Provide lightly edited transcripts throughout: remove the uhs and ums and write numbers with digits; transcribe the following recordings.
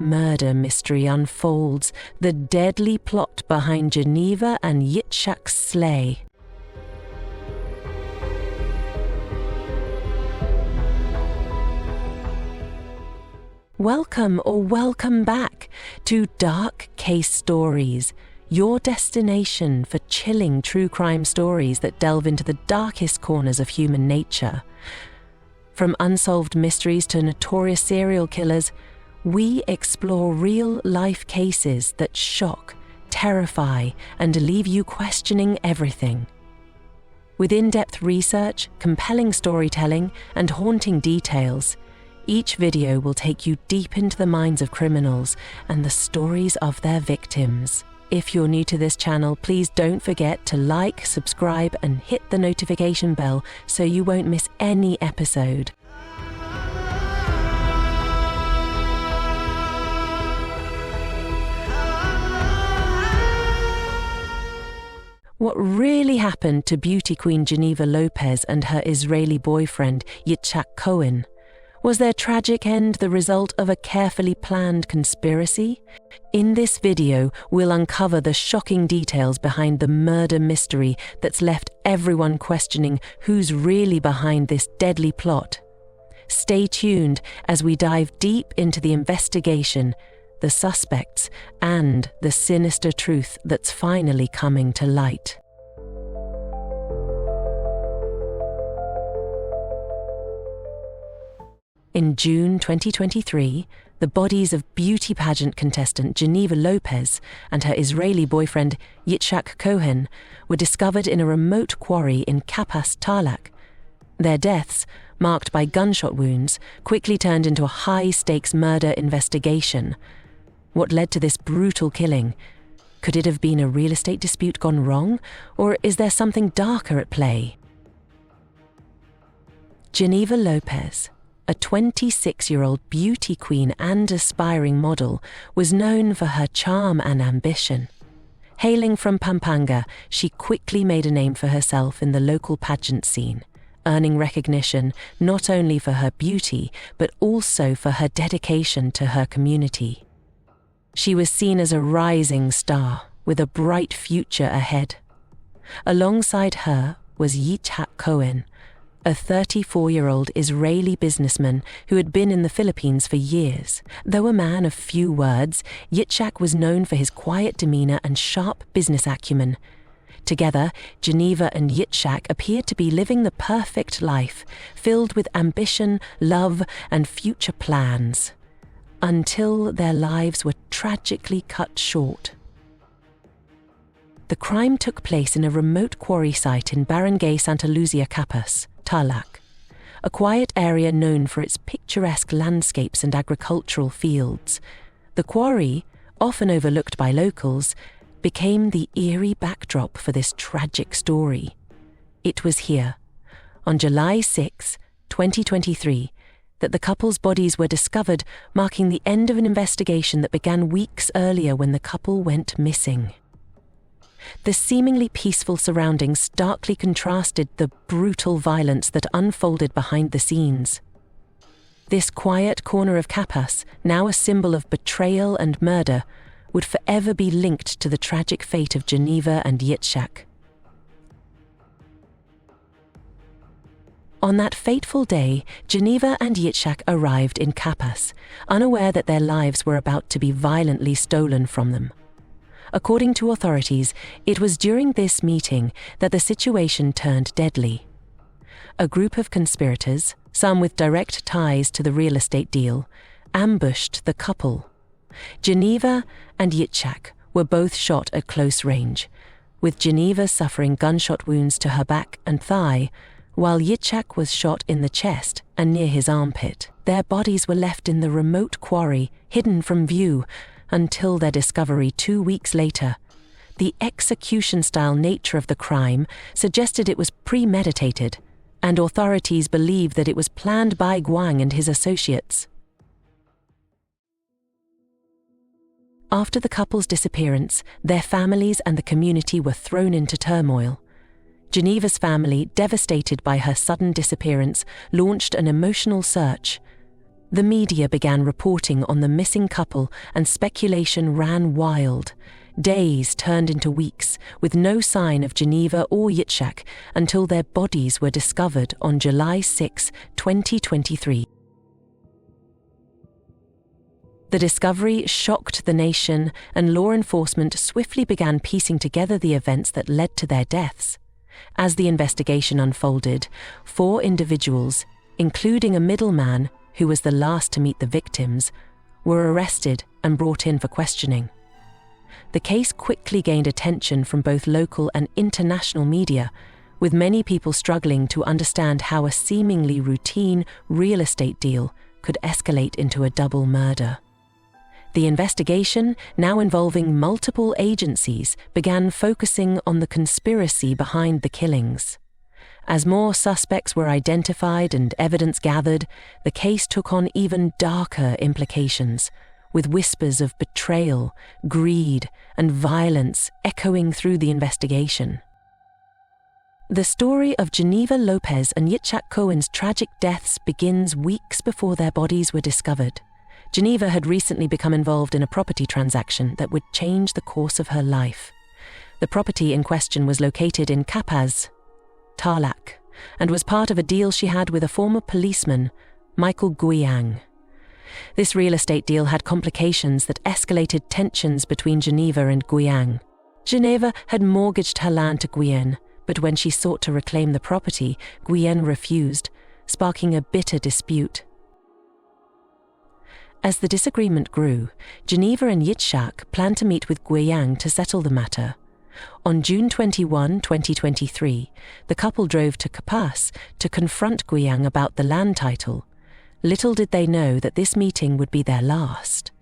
murder mystery unfolds, the deadly plot behind Geneva and Yitshak's slay. Welcome or welcome back to Dark Case Stories, your destination for chilling true crime stories that delve into the darkest corners of human nature. From unsolved mysteries to notorious serial killers, we explore real-life cases that shock, terrify, and leave you questioning everything. With in-depth research, compelling storytelling, and haunting details, each video will take you deep into the minds of criminals and the stories of their victims. If you're new to this channel, please don't forget to like, subscribe, and hit the notification bell so you won't miss any episode. What really happened to beauty queen Geneva Lopez and her Israeli boyfriend Yitshak Cohen? Was their tragic end the result of a carefully planned conspiracy? In this video, we'll uncover the shocking details behind the murder mystery that's left everyone questioning who's really behind this deadly plot. Stay tuned as we dive deep into the investigation, the suspects, and the sinister truth that's finally coming to light. In June 2023, the bodies of beauty pageant contestant Geneva Lopez and her Israeli boyfriend Yitshak Cohen were discovered in a remote quarry in Kapas, Tarlac. Their deaths, marked by gunshot wounds, quickly turned into a high-stakes murder investigation. What led to this brutal killing? Could it have been a real estate dispute gone wrong, or is there something darker at play? Geneva Lopez, a 26-year-old beauty queen and aspiring model, was known for her charm and ambition. Hailing from Pampanga, she quickly made a name for herself in the local pageant scene, earning recognition not only for her beauty, but also for her dedication to her community. She was seen as a rising star with a bright future ahead. Alongside her was Yitshak Cohen, a 34-year-old Israeli businessman who had been in the Philippines for years. Though a man of few words, Yitshak was known for his quiet demeanor and sharp business acumen. Together, Geneva and Yitshak appeared to be living the perfect life, filled with ambition, love, and future plans, until their lives were tragically cut short. The crime took place in a remote quarry site in Barangay Santa Luzia, Kapas, Tarlac, a quiet area known for its picturesque landscapes and agricultural fields. The quarry, often overlooked by locals, became the eerie backdrop for this tragic story. It was here, on July 6, 2023, that the couple's bodies were discovered, marking the end of an investigation that began weeks earlier when the couple went missing. The seemingly peaceful surroundings starkly contrasted the brutal violence that unfolded behind the scenes. This quiet corner of Kapas, now a symbol of betrayal and murder, would forever be linked to the tragic fate of Geneva and Yitshak. On that fateful day, Geneva and Yitshak arrived in Kapas, unaware that their lives were about to be violently stolen from them. According to authorities, it was during this meeting that the situation turned deadly. A group of conspirators, some with direct ties to the real estate deal, ambushed the couple. Geneva and Yitshak were both shot at close range, with Geneva suffering gunshot wounds to her back and thigh, while Yitshak was shot in the chest and near his armpit. Their bodies were left in the remote quarry, hidden from view, until their discovery 2 weeks later. The execution-style nature of the crime suggested it was premeditated, and authorities believe that it was planned by Guang and his associates. After the couple's disappearance, their families and the community were thrown into turmoil. Geneva's family, devastated by her sudden disappearance, launched an emotional search. The media began reporting on the missing couple and speculation ran wild. Days turned into weeks, with no sign of Geneva or Yitshak until their bodies were discovered on July 6, 2023. The discovery shocked the nation, and law enforcement swiftly began piecing together the events that led to their deaths. As the investigation unfolded, 4 individuals, including a middleman who was the last to meet the victims, were arrested and brought in for questioning. The case quickly gained attention from both local and international media, with many people struggling to understand how a seemingly routine real estate deal could escalate into a double murder. The investigation, now involving multiple agencies, began focusing on the conspiracy behind the killings. As more suspects were identified and evidence gathered, the case took on even darker implications, with whispers of betrayal, greed, and violence echoing through the investigation. The story of Geneva Lopez and Yitshak Cohen's tragic deaths begins weeks before their bodies were discovered. Geneva had recently become involved in a property transaction that would change the course of her life. The property in question was located in Kapaz, Tarlac, and was part of a deal she had with a former policeman, Michael Guiyang. This real estate deal had complications that escalated tensions between Geneva and Guiyang. Geneva had mortgaged her land to Guiyang, but when she sought to reclaim the property, Guiyang refused, sparking a bitter dispute. As the disagreement grew, Geneva and Yitshak planned to meet with Guiyang to settle the matter. On June 21, 2023, the couple drove to Kapas to confront Guiyang about the land title. Little did they know that this meeting would be their last.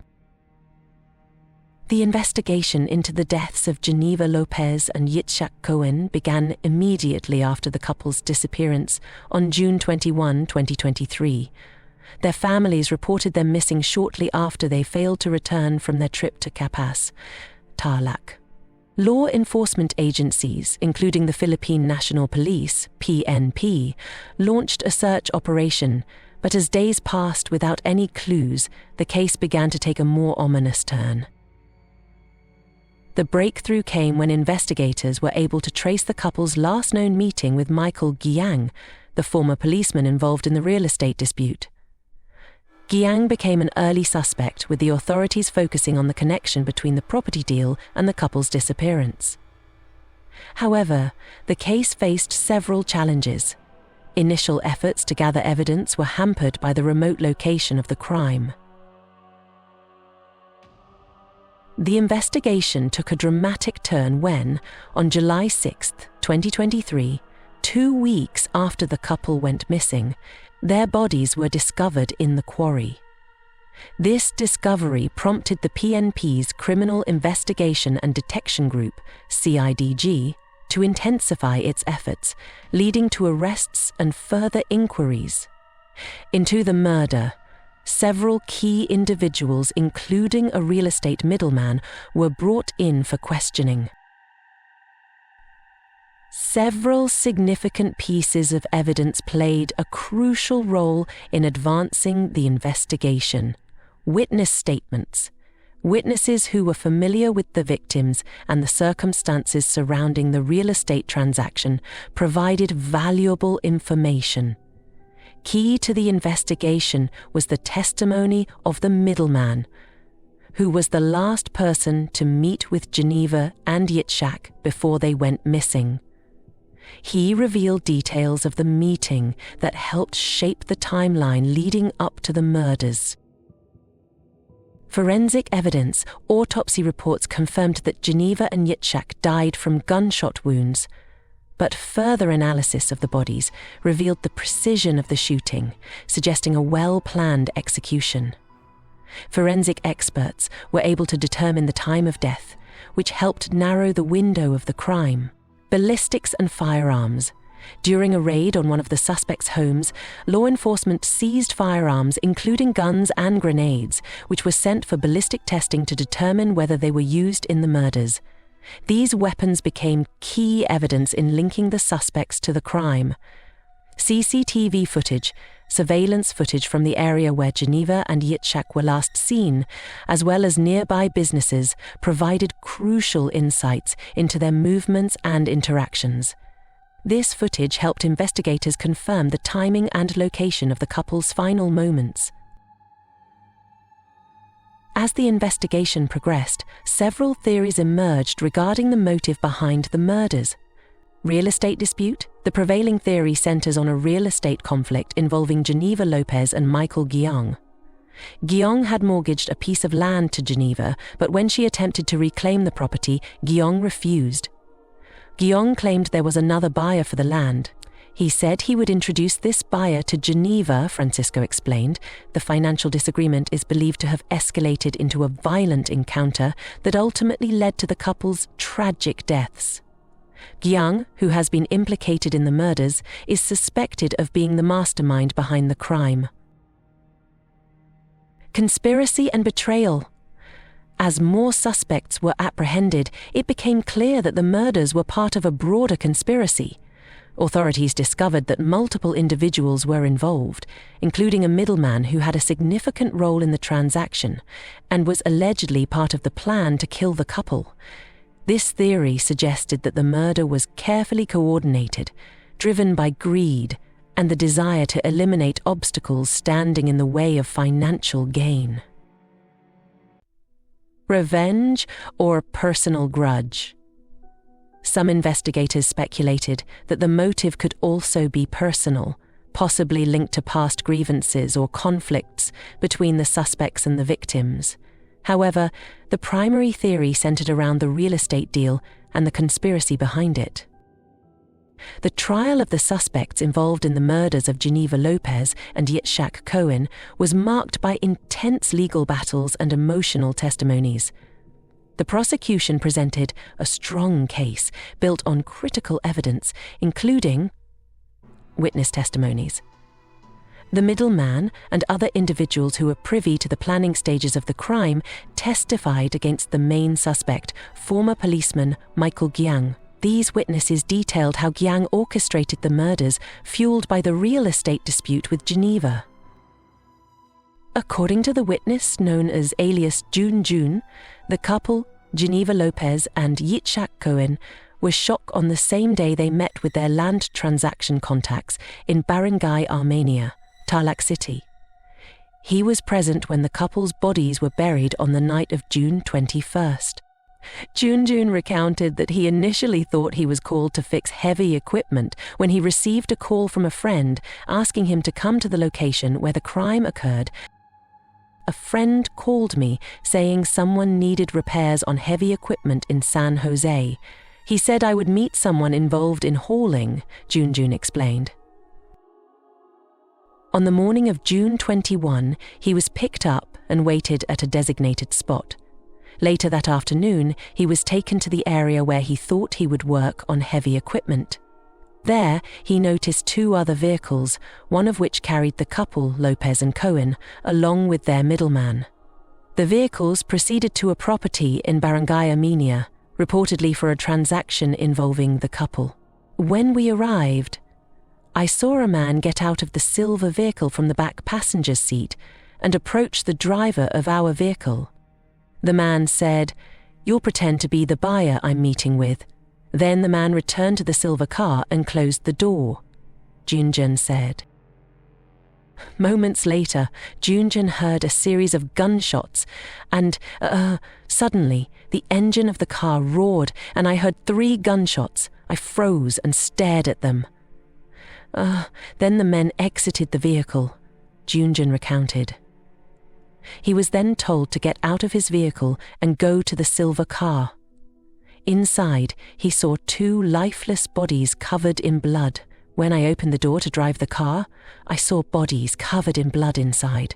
The investigation into the deaths of Geneva Lopez and Yitshak Cohen began immediately after the couple's disappearance on June 21, 2023. Their families reported them missing shortly after they failed to return from their trip to Kapas, Tarlac. Law enforcement agencies, including the Philippine National Police, PNP, launched a search operation, but as days passed without any clues, the case began to take a more ominous turn. The breakthrough came when investigators were able to trace the couple's last known meeting with Michael Guiyang, the former policeman involved in the real estate dispute. Guiyang became an early suspect, with the authorities focusing on the connection between the property deal and the couple's disappearance. However, the case faced several challenges. Initial efforts to gather evidence were hampered by the remote location of the crime. The investigation took a dramatic turn when, on July 6, 2023, 2 weeks after the couple went missing, their bodies were discovered in the quarry. This discovery prompted the PNP's Criminal Investigation and Detection Group, CIDG, to intensify its efforts, leading to arrests and further inquiries. Into the murder, several key individuals, including a real estate middleman, were brought in for questioning. Several significant pieces of evidence played a crucial role in advancing the investigation. Witness statements. Witnesses who were familiar with the victims and the circumstances surrounding the real estate transaction provided valuable information. Key to the investigation was the testimony of the middleman, who was the last person to meet with Geneva and Yitshak before they went missing. He revealed details of the meeting that helped shape the timeline leading up to the murders. Forensic evidence, autopsy reports confirmed that Geneva and Yitshak died from gunshot wounds, but further analysis of the bodies revealed the precision of the shooting, suggesting a well-planned execution. Forensic experts were able to determine the time of death, which helped narrow the window of the crime. Ballistics and firearms. During a raid on one of the suspects' homes, law enforcement seized firearms, including guns and grenades, which were sent for ballistic testing to determine whether they were used in the murders. These weapons became key evidence in linking the suspects to the crime. CCTV footage, surveillance footage from the area where Geneva and Yitshak were last seen, as well as nearby businesses, provided crucial insights into their movements and interactions. This footage helped investigators confirm the timing and location of the couple's final moments. As the investigation progressed, several theories emerged regarding the motive behind the murders. Real estate dispute? The prevailing theory centers on a real estate conflict involving Geneva Lopez and Michael Guillaume. Guillaume had mortgaged a piece of land to Geneva, but when she attempted to reclaim the property, Guillaume refused. Guillaume claimed there was another buyer for the land. He said he would introduce this buyer to Geneva, Francisco explained. The financial disagreement is believed to have escalated into a violent encounter that ultimately led to the couple's tragic deaths. Guillaume, who has been implicated in the murders, is suspected of being the mastermind behind the crime. Conspiracy and betrayal. As more suspects were apprehended, it became clear that the murders were part of a broader conspiracy. Authorities discovered that multiple individuals were involved, including a middleman who had a significant role in the transaction and was allegedly part of the plan to kill the couple. This theory suggested that the murder was carefully coordinated, driven by greed and the desire to eliminate obstacles standing in the way of financial gain. Revenge or personal grudge? Some investigators speculated that the motive could also be personal, possibly linked to past grievances or conflicts between the suspects and the victims. However, the primary theory centered around the real estate deal and the conspiracy behind it. The trial of the suspects involved in the murders of Geneva Lopez and Yitshak Cohen was marked by intense legal battles and emotional testimonies. The prosecution presented a strong case built on critical evidence, including witness testimonies. The middleman and other individuals who were privy to the planning stages of the crime testified against the main suspect, former policeman Michael Guillaume. These witnesses detailed how Guillaume orchestrated the murders, fueled by the real estate dispute with Geneva. According to the witness known as alias June, the couple, Geneva Lopez and Yitshak Cohen, were shot on the same day they met with their land transaction contacts in Barangay Armenia, Tarlac City. He was present when the couple's bodies were buried on the night of June 21st. June recounted that he initially thought he was called to fix heavy equipment when he received a call from a friend asking him to come to the location where the crime occurred. A friend called me saying someone needed repairs on heavy equipment in San Jose. He said I would meet someone involved in hauling, June explained. On the morning of June 21, he was picked up and waited at a designated spot. Later that afternoon, he was taken to the area where he thought he would work on heavy equipment. There, he noticed two other vehicles, one of which carried the couple, Lopez and Cohen, along with their middleman. The vehicles proceeded to a property in Barangay Armenia, reportedly for a transaction involving the couple. When we arrived, I saw a man get out of the silver vehicle from the back passenger's seat and approach the driver of our vehicle. The man said, "You'll pretend to be the buyer I'm meeting with." Then the man returned to the silver car and closed the door, Jun said. Moments later, Jun heard a series of gunshots and, suddenly, the engine of the car roared and I heard 3 gunshots. I froze and stared at them. Then the men exited the vehicle, Jun recounted. He was then told to get out of his vehicle and go to the silver car. Inside, he saw 2 lifeless bodies covered in blood. When I opened the door to drive the car, I saw bodies covered in blood inside.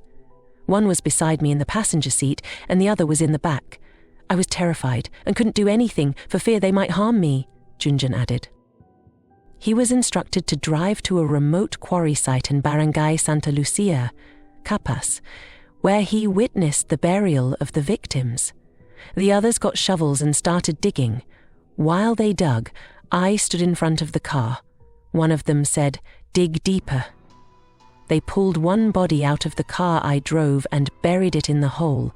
One was beside me in the passenger seat and the other was in the back. I was terrified and couldn't do anything for fear they might harm me, Jun added. He was instructed to drive to a remote quarry site in Barangay Santa Lucia, Capas, where he witnessed the burial of the victims. The others got shovels and started digging. While they dug, I stood in front of the car. One of them said, "Dig deeper." They pulled one body out of the car I drove and buried it in the hole,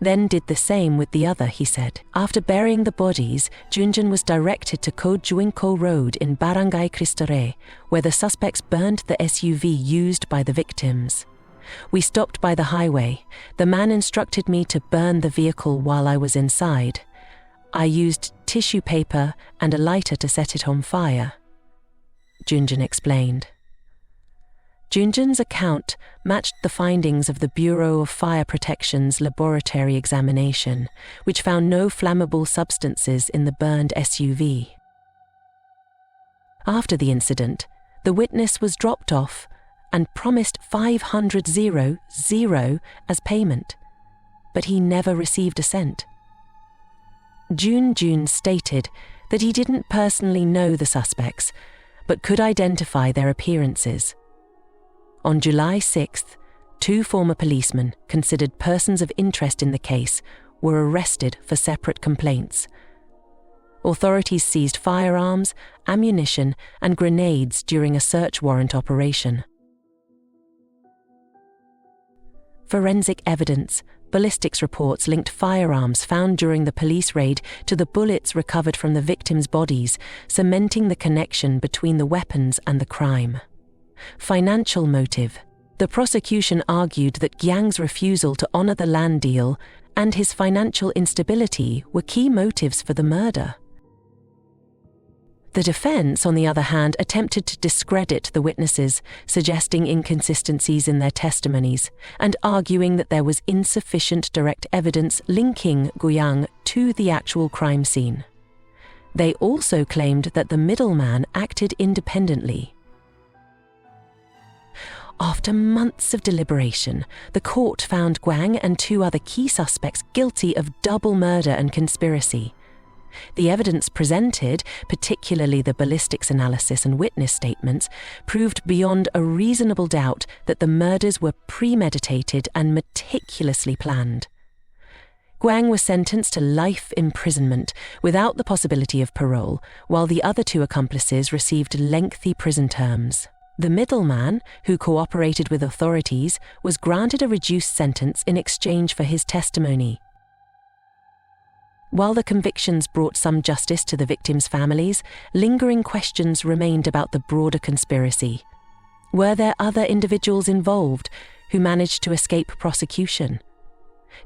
then did the same with the other, he said. After burying the bodies, Junjun was directed to Kojuinko Road in Barangay Cristore, where the suspects burned the SUV used by the victims. We stopped by the highway. The man instructed me to burn the vehicle while I was inside. I used tissue paper and a lighter to set it on fire, Junjun explained. Junjun's account matched the findings of the Bureau of Fire Protection's laboratory examination, which found no flammable substances in the burned SUV. After the incident, the witness was dropped off and promised 500 as payment, but he never received a cent. Junjun stated that he didn't personally know the suspects, but could identify their appearances. On July 6th, 2 former policemen, considered persons of interest in the case, were arrested for separate complaints. Authorities seized firearms, ammunition, and grenades during a search warrant operation. Forensic evidence, ballistics reports linked firearms found during the police raid to the bullets recovered from the victims' bodies, cementing the connection between the weapons and the crime. Financial motive. The prosecution argued that Giang's refusal to honor the land deal and his financial instability were key motives for the murder. The defense, on the other hand, attempted to discredit the witnesses, suggesting inconsistencies in their testimonies and arguing that there was insufficient direct evidence linking Giang to the actual crime scene. They also claimed that the middleman acted independently. After months of deliberation, the court found Giang and 2 other key suspects guilty of double murder and conspiracy. The evidence presented, particularly the ballistics analysis and witness statements, proved beyond a reasonable doubt that the murders were premeditated and meticulously planned. Giang was sentenced to life imprisonment without the possibility of parole, while the other 2 accomplices received lengthy prison terms. The middleman, who cooperated with authorities, was granted a reduced sentence in exchange for his testimony. While the convictions brought some justice to the victims' families, lingering questions remained about the broader conspiracy. Were there other individuals involved who managed to escape prosecution?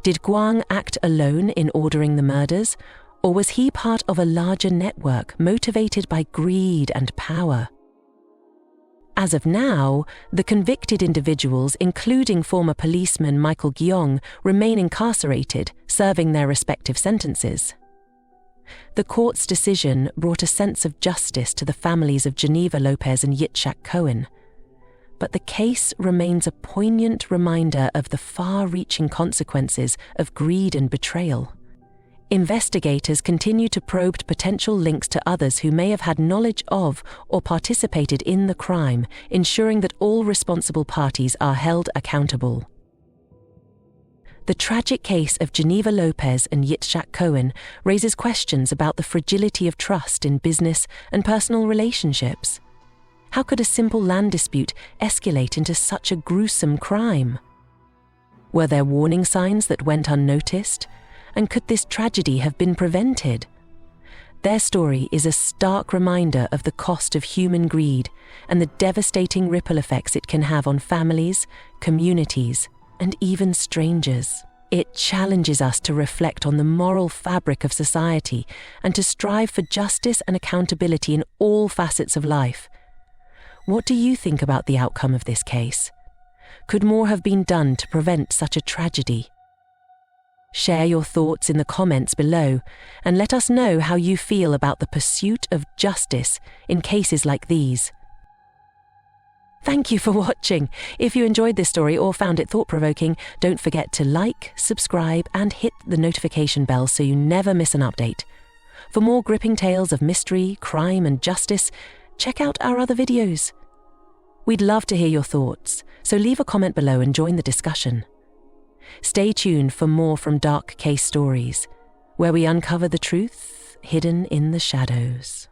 Did Giang act alone in ordering the murders, or was he part of a larger network motivated by greed and power? As of now, the convicted individuals, including former policeman Michael Giong, remain incarcerated, serving their respective sentences. The court's decision brought a sense of justice to the families of Geneva Lopez and Yitshak Cohen. But the case remains a poignant reminder of the far-reaching consequences of greed and betrayal. Investigators continue to probe potential links to others who may have had knowledge of or participated in the crime, ensuring that all responsible parties are held accountable. The tragic case of Geneva Lopez and Yitshak Cohen raises questions about the fragility of trust in business and personal relationships. How could a simple land dispute escalate into such a gruesome crime? Were there warning signs that went unnoticed? And could this tragedy have been prevented? Their story is a stark reminder of the cost of human greed and the devastating ripple effects it can have on families, communities, and even strangers. It challenges us to reflect on the moral fabric of society and to strive for justice and accountability in all facets of life. What do you think about the outcome of this case? Could more have been done to prevent such a tragedy? Share your thoughts in the comments below and let us know how you feel about the pursuit of justice in cases like these. Thank you for watching. If you enjoyed this story or found it thought-provoking, don't forget to like, subscribe, and hit the notification bell so you never miss an update. For more gripping tales of mystery, crime, and justice, check out our other videos. We'd love to hear your thoughts, so leave a comment below and join the discussion. Stay tuned for more from Dark Case Stories, where we uncover the truth hidden in the shadows.